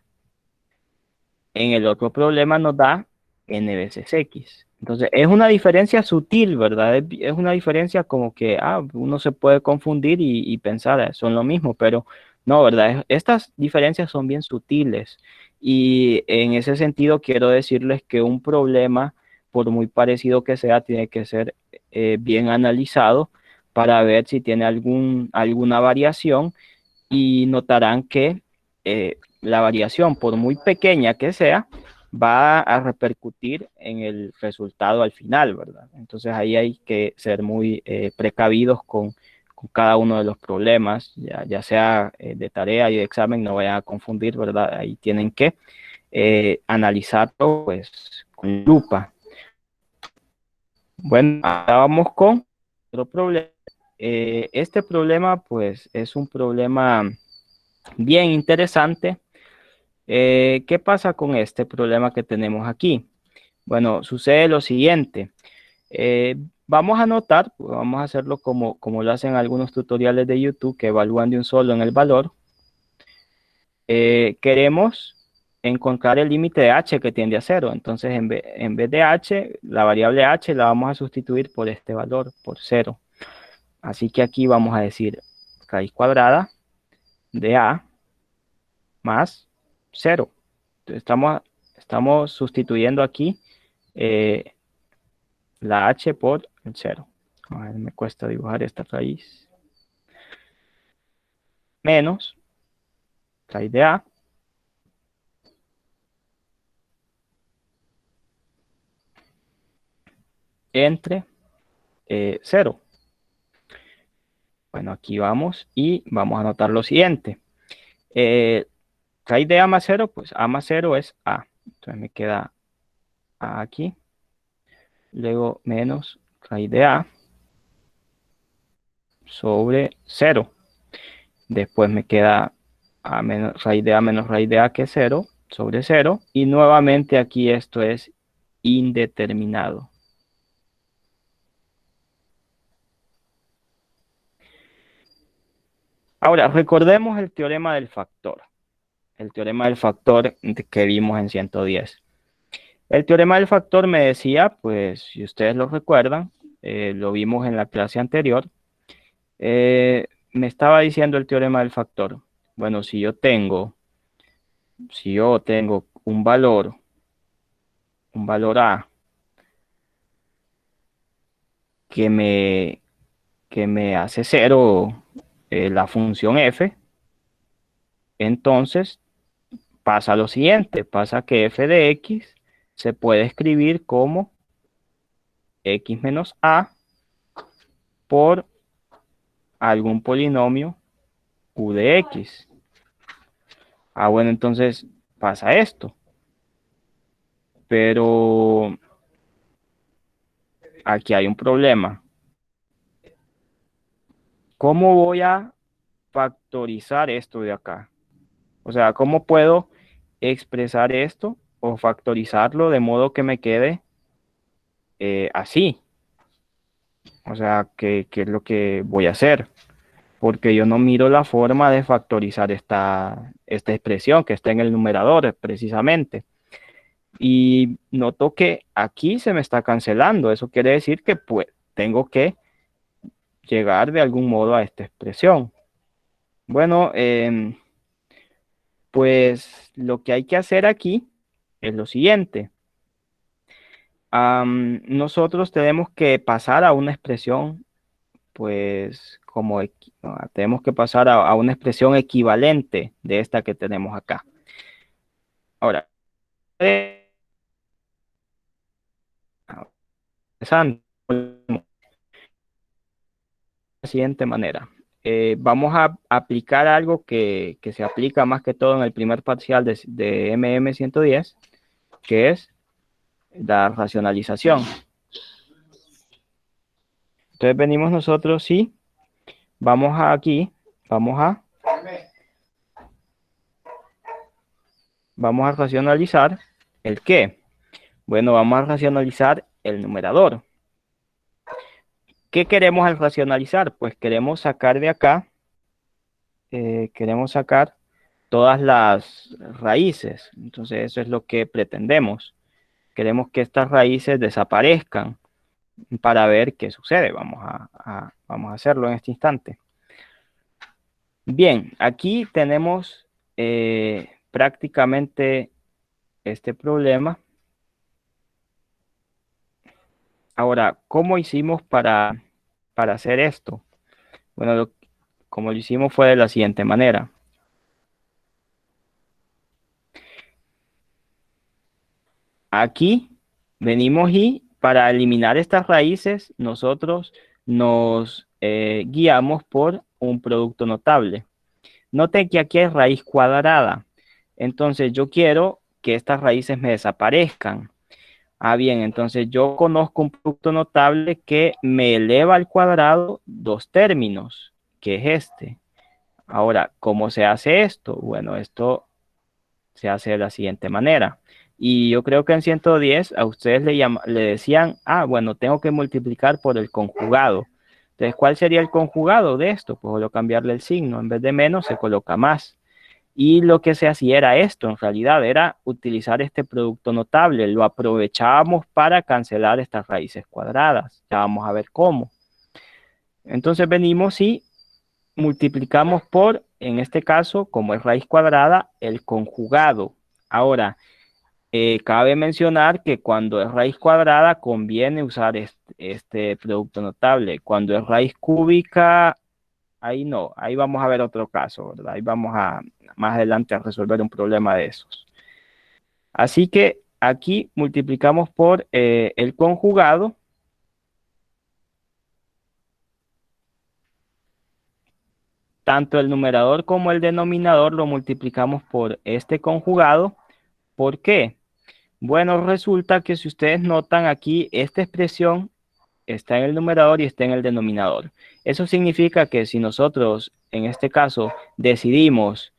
en el otro problema nos da n veces x. Entonces es una diferencia sutil, ¿verdad? Es una diferencia como que uno se puede confundir y pensar, son lo mismo, pero no, ¿verdad? Estas diferencias son bien sutiles. Y en ese sentido quiero decirles que un problema, por muy parecido que sea, tiene que ser bien analizado para ver si tiene alguna variación, y notarán que la variación, por muy pequeña que sea, va a repercutir en el resultado al final, ¿verdad? Entonces ahí hay que ser muy precavidos con cada uno de los problemas, ya sea de tarea y de examen, no vayan a confundir, ¿verdad? Ahí tienen que analizarlo pues con lupa. Bueno, ahora vamos con otro problema. Este problema pues es un problema bien interesante. ¿Qué pasa con este problema que tenemos aquí? Bueno, sucede lo siguiente. Vamos a anotar, pues, vamos a hacerlo como lo hacen algunos tutoriales de YouTube que evalúan de un solo en el valor. queremos encontrar el límite de h que tiende a cero. Entonces, en vez de h, la variable h la vamos a sustituir por este valor, por cero. Así que aquí vamos a decir raíz cuadrada de a más cero. Entonces, estamos sustituyendo aquí la h por el cero. A ver, me cuesta dibujar esta raíz. Menos raíz de a entre 0. Bueno, aquí vamos y vamos a anotar lo siguiente. Raíz de a más 0, pues a más 0 es a. Entonces me queda a aquí. Luego menos raíz de a sobre 0. Después me queda a menos raíz de a que es 0 sobre 0. Y nuevamente aquí esto es indeterminado. Ahora, recordemos el teorema del factor. El teorema del factor que vimos en 110. El teorema del factor me decía, pues si ustedes lo recuerdan, lo vimos en la clase anterior, me estaba diciendo el teorema del factor. Bueno, si yo tengo un valor A que me hace cero la función f, entonces pasa lo siguiente, pasa que f de x se puede escribir como x menos a por algún polinomio u de x. Ah, bueno, entonces pasa esto. Pero aquí hay un problema. ¿Cómo voy a factorizar esto de acá? O sea, ¿cómo puedo expresar esto o factorizarlo de modo que me quede así? O sea, ¿qué es lo que voy a hacer? Porque yo no miro la forma de factorizar esta expresión que está en el numerador precisamente. Y noto que aquí se me está cancelando. Eso quiere decir que pues tengo que llegar de algún modo a esta expresión. Bueno, pues lo que hay que hacer aquí es lo siguiente. Nosotros tenemos que pasar a una expresión, pues tenemos que pasar a una expresión equivalente de esta que tenemos acá. Ahora, empezando de la siguiente manera. Vamos a aplicar algo que se aplica más que todo en el primer parcial de MM110, que es la racionalización. Entonces venimos nosotros y vamos a racionalizar el qué. Bueno, vamos a racionalizar el numerador. ¿Qué queremos al racionalizar? Pues queremos sacar de acá, queremos sacar todas las raíces. Entonces eso es lo que pretendemos. Queremos que estas raíces desaparezcan para ver qué sucede. Vamos a hacerlo en este instante. Bien, aquí tenemos prácticamente este problema. Ahora, ¿cómo hicimos para hacer esto? Bueno, como lo hicimos fue de la siguiente manera. Aquí venimos y para eliminar estas raíces, nosotros nos guiamos por un producto notable. Noten que aquí hay raíz cuadrada. Entonces yo quiero que estas raíces me desaparezcan. Ah, bien, entonces yo conozco un producto notable que me eleva al cuadrado dos términos, que es este. Ahora, ¿cómo se hace esto? Bueno, esto se hace de la siguiente manera. Y yo creo que en 110 a ustedes le decían, ah, bueno, tengo que multiplicar por el conjugado. Entonces, ¿cuál sería el conjugado de esto? Pues solo cambiarle el signo. En vez de menos, se coloca más. Y lo que se hacía era esto, en realidad, era utilizar este producto notable. Lo aprovechábamos para cancelar estas raíces cuadradas. Ya vamos a ver cómo. Entonces venimos y multiplicamos por, en este caso, como es raíz cuadrada, el conjugado. Ahora, cabe mencionar que cuando es raíz cuadrada conviene usar este producto notable. Cuando es raíz cúbica, ahí no, ahí vamos a ver otro caso, ¿verdad? Ahí vamos a más adelante a resolver un problema de esos. Así que aquí multiplicamos por el conjugado. Tanto el numerador como el denominador lo multiplicamos por este conjugado. ¿Por qué? Bueno, resulta que si ustedes notan aquí, esta expresión está en el numerador y está en el denominador. Eso significa que si nosotros, en este caso, decidimos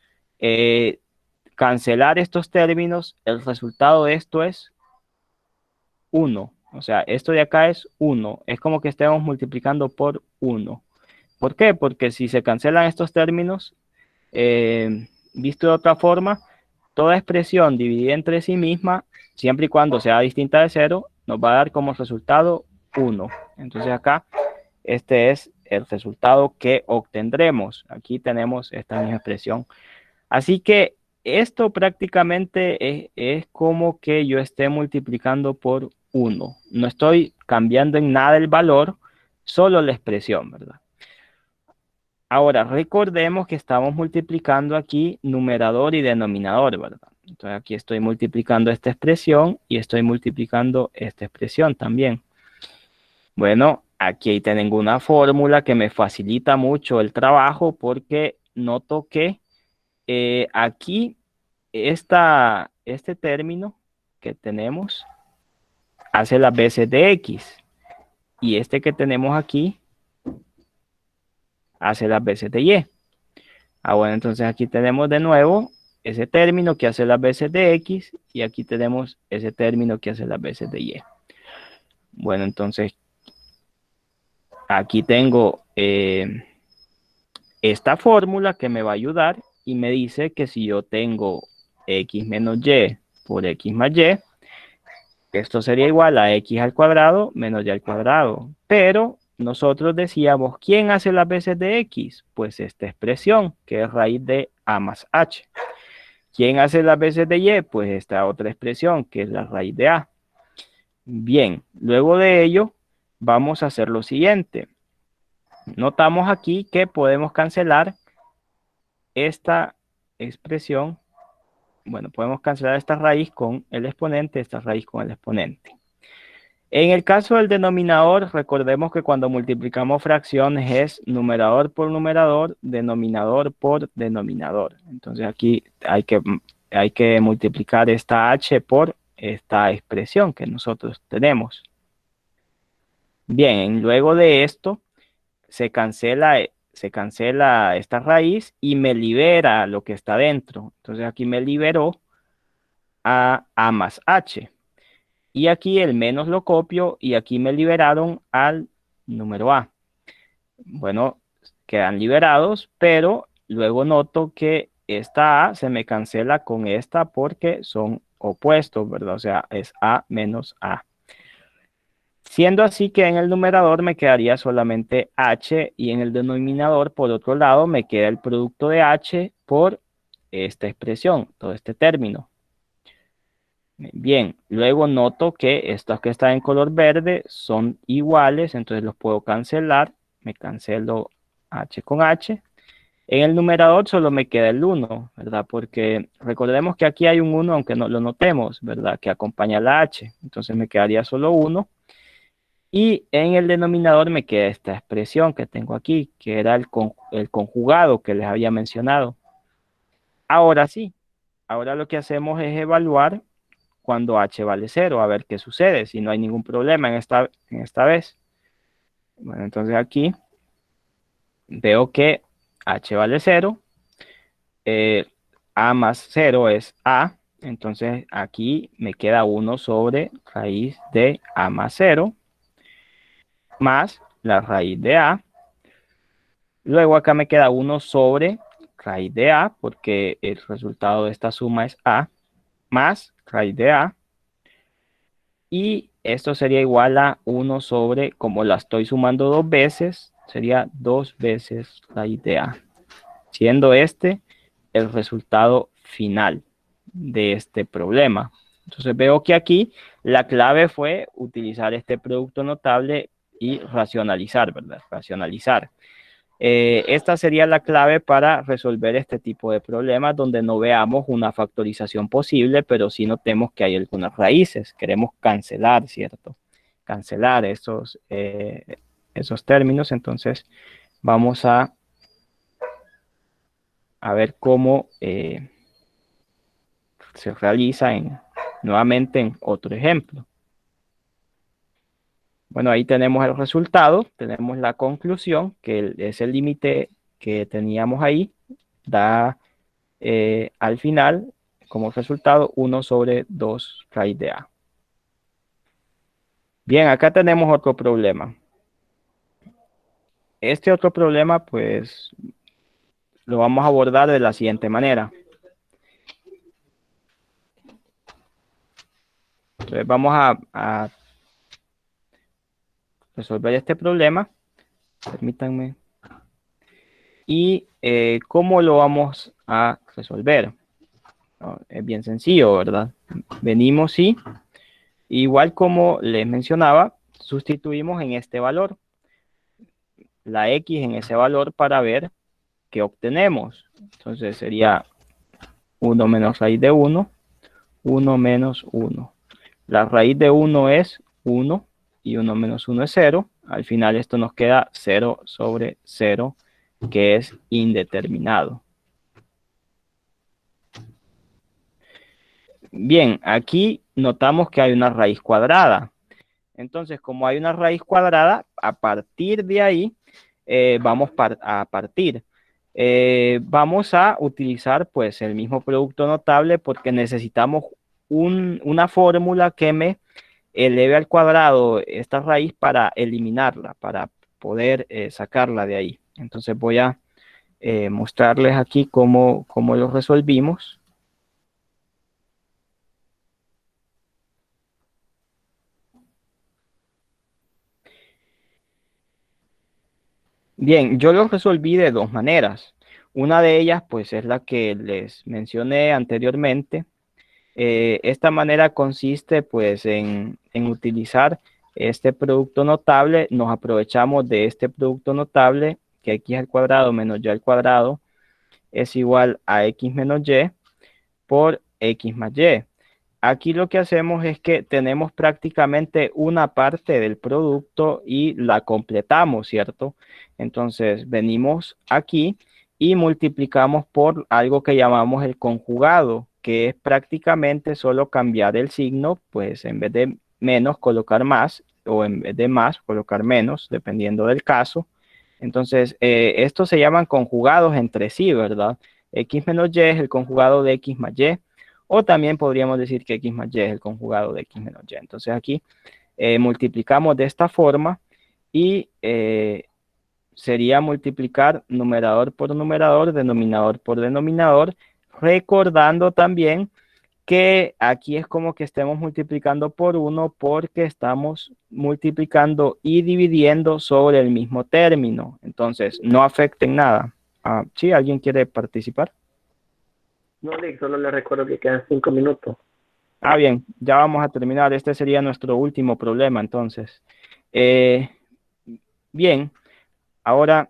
cancelar estos términos, el resultado de esto es 1. O sea, esto de acá es 1. Es como que estemos multiplicando por 1. ¿Por qué? Porque si se cancelan estos términos, visto de otra forma, toda expresión dividida entre sí misma, siempre y cuando sea distinta de 0, nos va a dar como resultado 1. Entonces acá, este es el resultado que obtendremos. Aquí tenemos esta misma expresión. Así que esto prácticamente es como que yo esté multiplicando por 1. No estoy cambiando en nada el valor, solo la expresión, ¿verdad? Ahora, recordemos que estamos multiplicando aquí numerador y denominador, ¿verdad? Entonces aquí estoy multiplicando esta expresión y estoy multiplicando esta expresión también. Bueno, aquí tengo una fórmula que me facilita mucho el trabajo porque noto que aquí este término que tenemos hace las veces de x y este que tenemos aquí hace las veces de y. Bueno, entonces aquí tenemos de nuevo ese término que hace las veces de x y aquí tenemos ese término que hace las veces de y. Bueno, entonces aquí tengo esta fórmula que me va a ayudar y me dice que si yo tengo x menos y por x más y, esto sería igual a x al cuadrado menos y al cuadrado. Pero nosotros decíamos, ¿quién hace las veces de x? Pues esta expresión, que es raíz de a más h. ¿Quién hace las veces de y? Pues esta otra expresión, que es la raíz de a. Bien, luego de ello, vamos a hacer lo siguiente. Notamos aquí que podemos cancelar esta expresión. Bueno, podemos cancelar esta raíz con el exponente, esta raíz con el exponente. En el caso del denominador, recordemos que cuando multiplicamos fracciones es numerador por numerador, denominador por denominador. Entonces aquí hay que multiplicar esta h por esta expresión que nosotros tenemos. Bien, luego de esto se cancela esta raíz y me libera lo que está dentro. Entonces aquí me liberó a más h. Y aquí el menos lo copio y aquí me liberaron al número a. Bueno, quedan liberados, pero luego noto que esta a se me cancela con esta porque son opuestos, ¿verdad? O sea, es a menos a. Siendo así que en el numerador me quedaría solamente h y en el denominador, por otro lado, me queda el producto de h por esta expresión, todo este término. Bien, luego noto que estos que están en color verde son iguales, entonces los puedo cancelar. Me cancelo h con h. En el numerador solo me queda el 1, ¿verdad? Porque recordemos que aquí hay un 1, aunque no lo notemos, ¿verdad? Que acompaña la h. Entonces me quedaría solo 1. Y en el denominador me queda esta expresión que tengo aquí, que era el conjugado que les había mencionado. Ahora sí, ahora lo que hacemos es evaluar cuando h vale 0, a ver qué sucede, si no hay ningún problema en esta vez. Bueno, entonces aquí veo que h vale 0, a más 0 es a, entonces aquí me queda 1 sobre raíz de a más 0, más la raíz de a. Luego acá me queda 1 sobre raíz de A, porque el resultado de esta suma es A, más raíz de A. Y esto sería igual a 1 sobre, como la estoy sumando dos veces, sería 2 veces raíz de A, siendo este el resultado final de este problema. Entonces veo que aquí la clave fue utilizar este producto notable y racionalizar, ¿verdad? Racionalizar. Esta sería la clave para resolver este tipo de problemas donde no veamos una factorización posible, pero sí notemos que hay algunas raíces. Queremos cancelar, ¿cierto? Cancelar esos términos. Entonces vamos a ver cómo se realiza nuevamente en otro ejemplo. Bueno, ahí tenemos el resultado, tenemos la conclusión, que es el límite que teníamos ahí, da al final, como resultado, 1 sobre 2 raíz de A. Bien, acá tenemos otro problema. Este otro problema, pues, lo vamos a abordar de la siguiente manera. Entonces, vamos a resolver este problema. Permítanme. ¿Y cómo lo vamos a resolver? ¿No? Es bien sencillo, ¿verdad? Venimos y, igual como les mencionaba, sustituimos en este valor la X en ese valor para ver qué obtenemos. Entonces sería 1 menos raíz de 1, 1 menos 1. La raíz de 1 es 1 y 1 menos 1 es 0. Al final esto nos queda 0 sobre 0, que es indeterminado. Bien, aquí notamos que hay una raíz cuadrada. Entonces, como hay una raíz cuadrada, a partir de ahí vamos a partir. Vamos a utilizar pues el mismo producto notable porque necesitamos una fórmula que me eleve al cuadrado esta raíz para eliminarla, para poder sacarla de ahí. Entonces voy a mostrarles aquí cómo lo resolvimos. Bien, yo lo resolví de dos maneras. Una de ellas, pues, es la que les mencioné anteriormente. Esta manera consiste, pues, en utilizar este producto notable. Nos aprovechamos de este producto notable, que x al cuadrado menos y al cuadrado es igual a x menos y por x más y. Aquí lo que hacemos es que tenemos prácticamente una parte del producto y la completamos, ¿cierto? Entonces venimos aquí y multiplicamos por algo que llamamos el conjugado, que es prácticamente solo cambiar el signo, pues en vez de menos colocar más o en vez de más colocar menos, dependiendo del caso. Entonces, estos se llaman conjugados entre sí, ¿verdad? X menos y es el conjugado de x más y. O también podríamos decir que x más y es el conjugado de x menos y. Entonces aquí multiplicamos de esta forma y sería multiplicar numerador por numerador, denominador por denominador, recordando también que aquí es como que estemos multiplicando por 1 porque estamos multiplicando y dividiendo sobre el mismo término. Entonces, no afecten nada. ¿Sí? ¿Alguien quiere participar? No, Lick, solo le recuerdo que quedan 5 minutos. Bien, ya vamos a terminar. Este sería nuestro último problema, entonces. Eh, bien, ahora,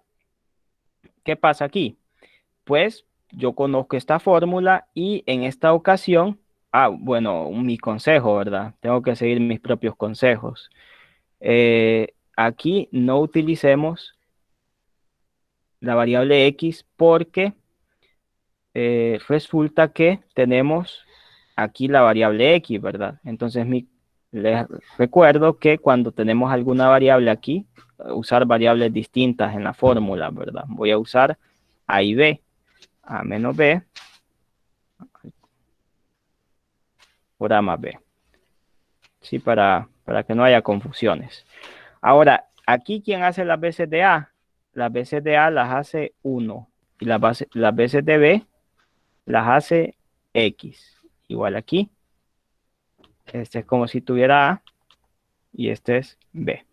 ¿qué pasa aquí? Pues yo conozco esta fórmula y en esta ocasión, bueno, mi consejo, ¿verdad? Tengo que seguir mis propios consejos. Aquí no utilicemos la variable x porque resulta que tenemos aquí la variable x, ¿verdad? Entonces les recuerdo que cuando tenemos alguna variable aquí, usar variables distintas en la fórmula, ¿verdad? Voy a usar a y b, a menos b por a más b, ¿sí? Para que no haya confusiones. Ahora, aquí, ¿quién hace las veces de a? Las veces de a las hace 1. y las veces de B las hace X. Igual aquí. Este es como si tuviera A y este es B.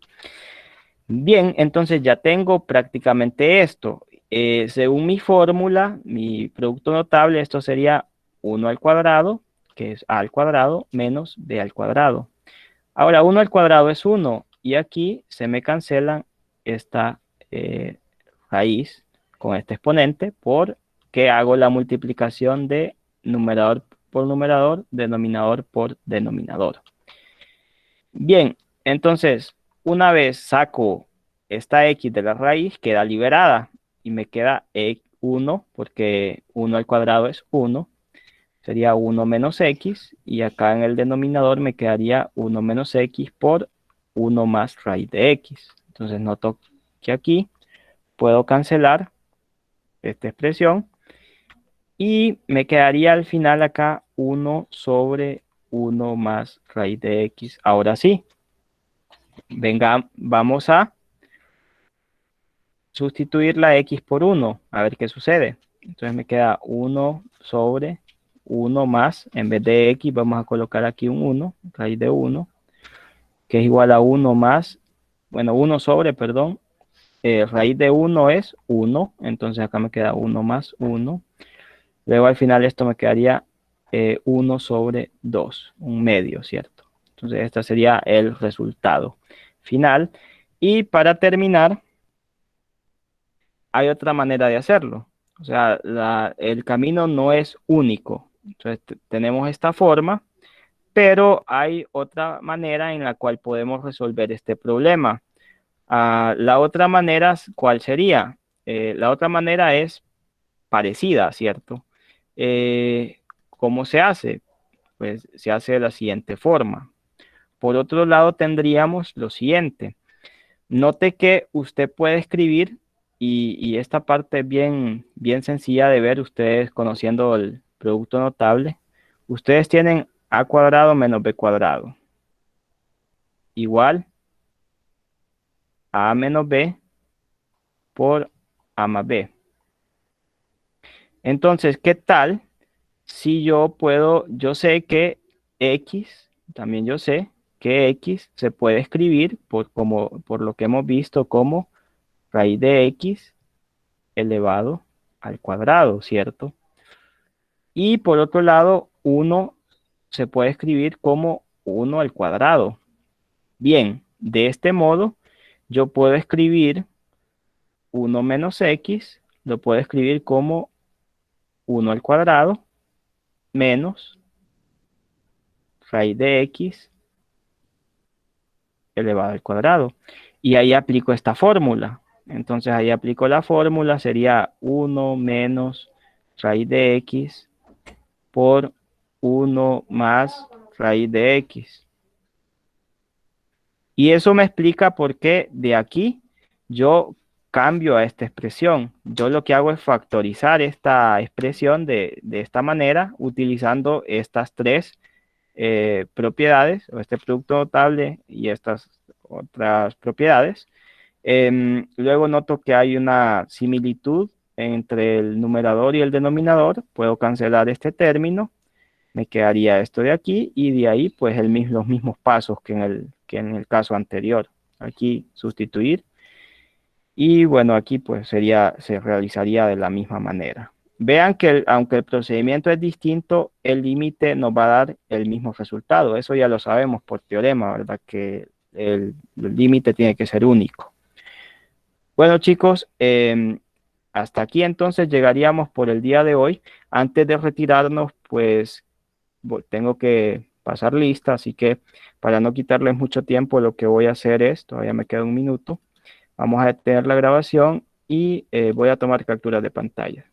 Bien, entonces ya tengo prácticamente esto. Según mi fórmula, mi producto notable, esto sería 1 al cuadrado, que es A al cuadrado, menos B al cuadrado. Ahora, 1 al cuadrado es 1, y aquí se me cancelan esta raíz con este exponente, porque hago la multiplicación de numerador por numerador, denominador por denominador. Bien, entonces, una vez saco esta x de la raíz, queda liberada y me queda 1, porque 1 al cuadrado es 1, sería 1 menos x, y acá en el denominador me quedaría 1 menos x por 1 más raíz de x. Entonces noto que aquí puedo cancelar esta expresión y me quedaría al final acá 1 sobre 1 más raíz de x. Ahora sí. Venga, vamos a sustituir la x por 1, a ver qué sucede. Entonces me queda 1 sobre 1 más, en vez de x vamos a colocar aquí un 1, raíz de 1, que es igual a 1 más, bueno, 1 sobre, perdón, raíz de 1 es 1, entonces acá me queda 1 más 1. Luego al final esto me quedaría 1 sobre 2, un medio, ¿cierto? Entonces este sería el resultado final. Y para terminar, hay otra manera de hacerlo. O sea, el camino no es único. Entonces tenemos esta forma, pero hay otra manera en la cual podemos resolver este problema. La otra manera, ¿cuál sería? La otra manera es parecida, ¿cierto? ¿Cómo se hace? Pues se hace de la siguiente forma. Por otro lado, tendríamos lo siguiente. Note que usted puede escribir, y esta parte es bien, bien sencilla de ver, ustedes conociendo el producto notable. Ustedes tienen a cuadrado menos b cuadrado igual a menos b por a más b. Entonces, ¿qué tal si yo sé que x, también yo sé que x se puede escribir por lo que hemos visto como raíz de x elevado al cuadrado, ¿cierto? Y por otro lado, 1 se puede escribir como 1 al cuadrado. Bien, de este modo, yo puedo escribir 1 menos x, lo puedo escribir como 1 al cuadrado menos raíz de x elevado al cuadrado. Y ahí aplico esta fórmula. Entonces ahí aplico la fórmula, sería 1 menos raíz de x por 1 más raíz de x. Y eso me explica por qué de aquí yo cambio a esta expresión. Yo lo que hago es factorizar esta expresión de esta manera, utilizando estas tres propiedades, o este producto notable y estas otras propiedades. Luego noto que hay una similitud entre el numerador y el denominador. Puedo cancelar este término. Me quedaría esto de aquí, y de ahí pues los mismos pasos que en el caso anterior. Aquí sustituir, y bueno, aquí pues se realizaría de la misma manera. Vean que aunque el procedimiento es distinto, el límite nos va a dar el mismo resultado. Eso ya lo sabemos por teorema, ¿verdad? Que el límite tiene que ser único. Bueno, chicos, hasta aquí entonces llegaríamos por el día de hoy. Antes de retirarnos, pues tengo que pasar lista, así que para no quitarles mucho tiempo, lo que voy a hacer es, todavía me queda un minuto, vamos a detener la grabación y voy a tomar capturas de pantalla.